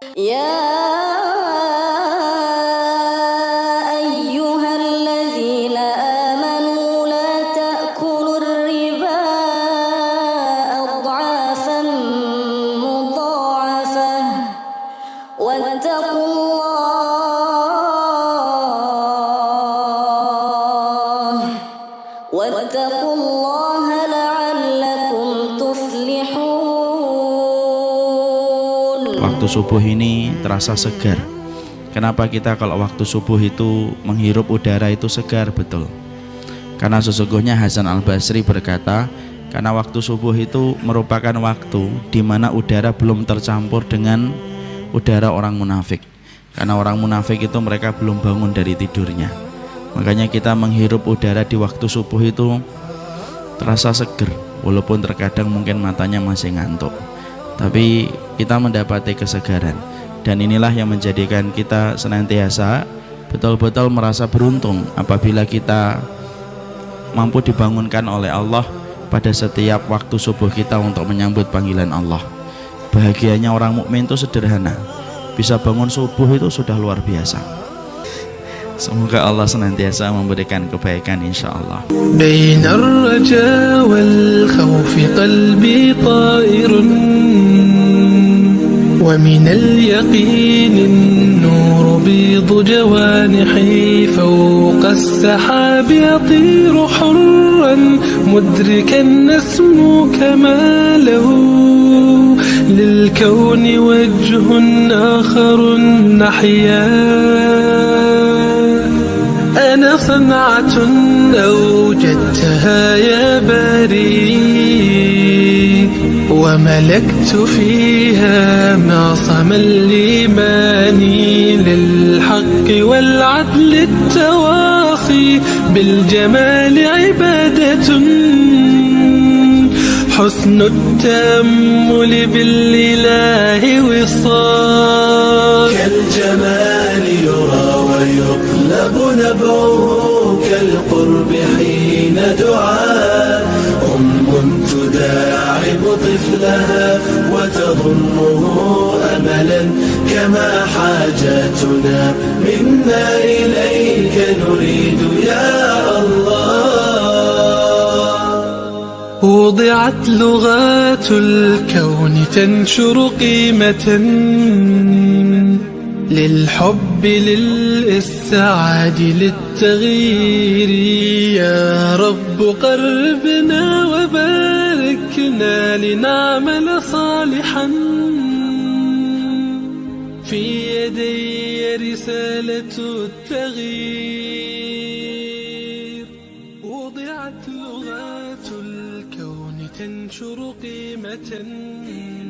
يا أيها الذين آمنوا لا تأكلوا الربا أضعافا مضاعفة واتقوا الله لعلكم تفلحون. Waktu subuh ini terasa segar. Kenapa kita kalau waktu subuh itu menghirup udara itu segar? Betul, karena sesungguhnya Hasan Al-Basri berkata, karena waktu subuh itu merupakan waktu di mana udara belum tercampur dengan udara orang munafik. Karena orang munafik itu mereka belum bangun dari tidurnya. Makanya kita menghirup udara di waktu subuh itu terasa seger, walaupun terkadang mungkin matanya masih ngantuk, tapi kita mendapati kesegaran. Dan inilah yang menjadikan kita senantiasa betul-betul merasa beruntung apabila kita mampu dibangunkan oleh Allah pada setiap waktu subuh kita untuk menyambut panggilan Allah. Bahagianya orang mukmin itu sederhana, bisa bangun subuh itu sudah luar biasa. Semoga Allah senantiasa memberikan kebaikan insyaallah. Bainar raja wal khawfi qalbi ta'irun wa minal yaqinin nur bidu jawanihi fawqa as-sahabi yatiru hurran mudrikan nasmu kamalahu lil kawni wajhun akharun nahya. أنا صنعة أوجدتها يا بريء وملكت فيها معصم الإيمان للحق والعدل التواصي بالجمال عبادة حسن التأمل بالإله وصال كالجمال يرى ويقلب نبعه كالقرب حين دعاء تداعب طفلها وتظنه أملا كما حاجاتنا منا إليك نريد يا الله. وضعت لغات الكون تنشر قيمة للحب للإسعاد للتغيير يا رب قربنا وباركنا لنعمل صالحا في يدي رسالة التغيير. وضعت لغات الكون تنشر قيمة.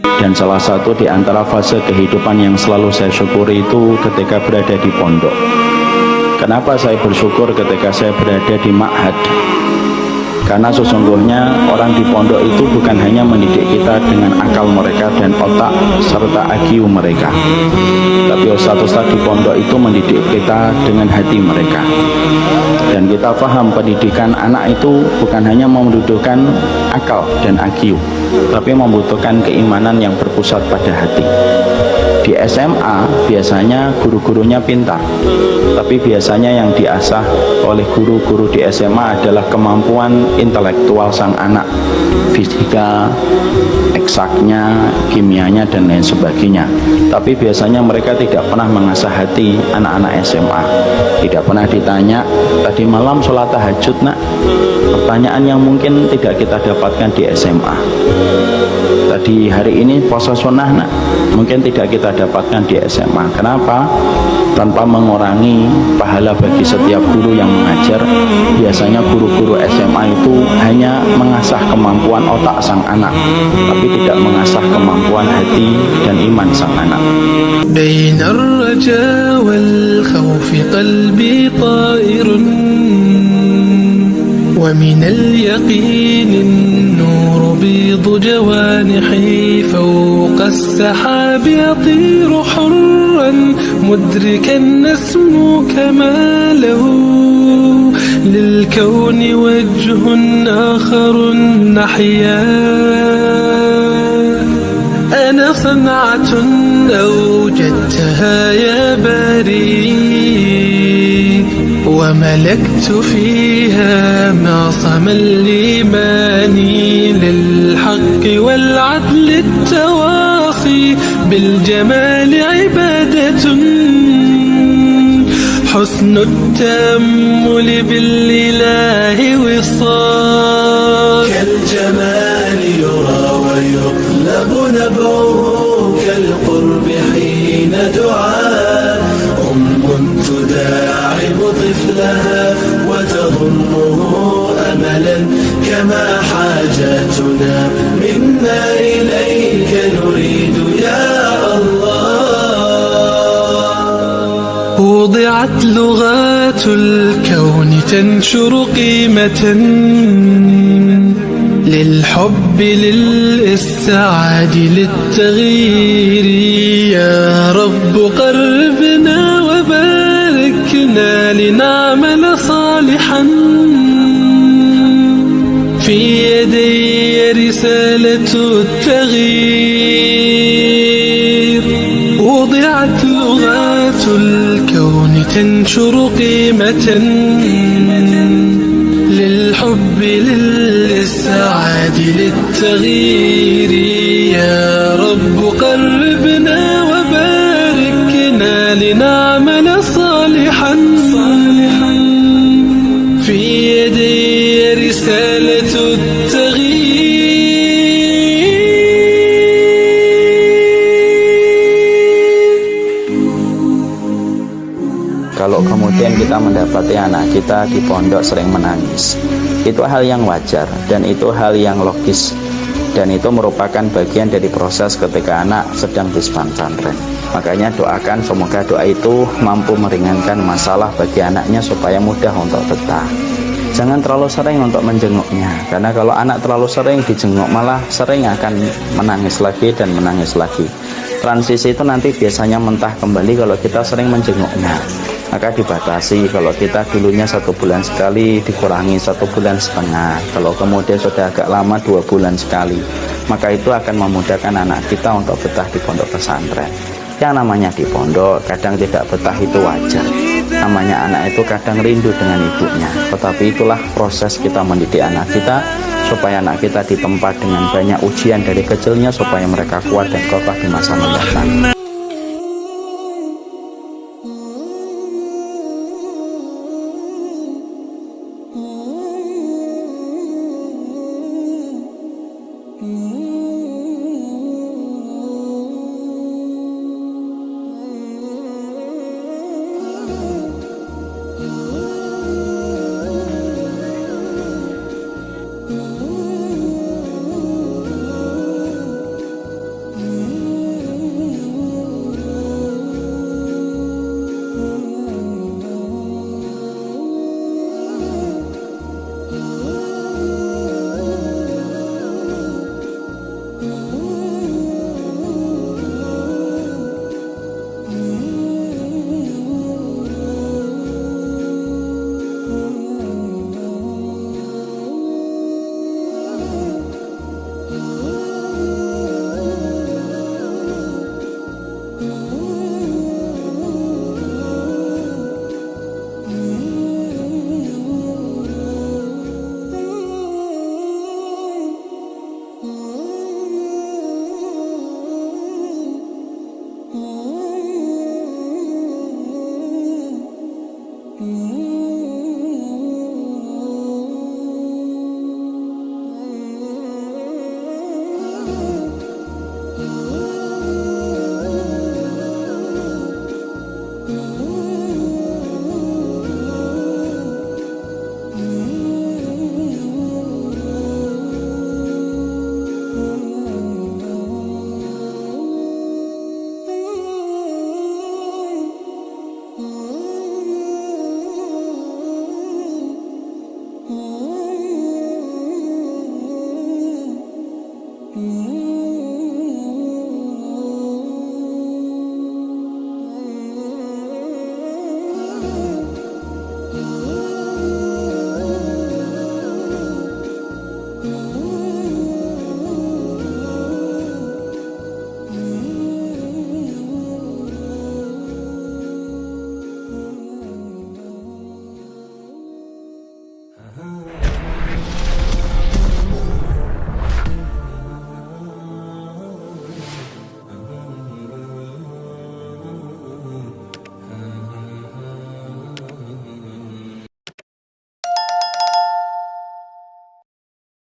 Dan salah satu di antara fase kehidupan yang selalu saya syukuri itu ketika berada di pondok. Kenapa saya bersyukur ketika saya berada di ma'had? Karena sesungguhnya orang di pondok itu bukan hanya mendidik kita dengan akal mereka dan otak serta IQ mereka, tapi ustaz-ustaz di pondok itu mendidik kita dengan hati mereka. Dan kita paham pendidikan anak itu bukan hanya membutuhkan akal dan IQ, tapi membutuhkan keimanan yang berpusat pada hati. Di SMA biasanya guru-gurunya pintar, tapi biasanya yang diasah oleh guru-guru di SMA adalah kemampuan intelektual sang anak, fisika, eksaknya, kimianya, dan lain sebagainya. Tapi biasanya mereka tidak pernah mengasah hati anak-anak SMA. Tidak pernah ditanya, tadi malam sholat tahajud nak? Pertanyaan yang mungkin tidak kita dapatkan di SMA. Tadi hari ini puasa sunnah nak? Mungkin tidak kita dapatkan di SMA. Kenapa? Tanpa mengurangi pahala bagi setiap guru yang mengajar, biasanya guru-guru SMA itu hanya mengasah kemampuan otak sang anak, tapi tidak mengasah kemampuan hati dan iman sang anak. Bainar raja wal khawfi qalbi ta'irun wa minal yaqinin nur bidu jawanihi fawqa as-sahabi yatiru hurran mudrikan nasmu kamalahu lil kawni wajhun akharun nahya. أنا صنعة أوجدتها يا باري، وملكت فيها معصم الإيمان للحق والعدل التواصي بالجمال عبادة، حسن التأمل بالإله وصال، كالجمال يرى ويقلب نبعه كالقرب حين دعاء، تداعب طفلها وتظنه أملا، كما حاجاتنا منا إليك نريد يا الله. وضعت لغات الكون تنشر قيمة للحب للإسعاد للتغيير، يا رب قربنا وباركنا لنعمل صالحا، في يدي رسالة التغيير. وضعت لغات الكون تنشر قيمة للحب للإسعاد للتغيير، يا رب قربنا وباركنا لنعمل صالحا، في يدي رسالة التغيير. Kalau kemudian kita mendapati anak kita di pondok sering menangis, itu hal yang wajar dan itu hal yang logis, dan itu merupakan bagian dari proses ketika anak sedang di pesantren. Makanya doakan semoga doa itu mampu meringankan masalah bagi anaknya supaya mudah untuk betah. Jangan terlalu sering untuk menjenguknya, karena kalau anak terlalu sering dijenguk malah sering akan menangis lagi dan menangis lagi. Transisi itu nanti biasanya mentah kembali kalau kita sering menjenguknya. Maka dibatasi, kalau kita dulunya 1 bulan sekali dikurangi 1 bulan setengah, kalau kemudian sudah agak lama 2 bulan sekali, maka itu akan memudahkan anak kita untuk betah di pondok pesantren. Yang namanya di pondok kadang tidak betah itu wajar, namanya anak itu kadang rindu dengan ibunya, tetapi itulah proses kita mendidik anak kita supaya anak kita ditempa dengan banyak ujian dari kecilnya supaya mereka kuat dan kokoh di masa mendatang.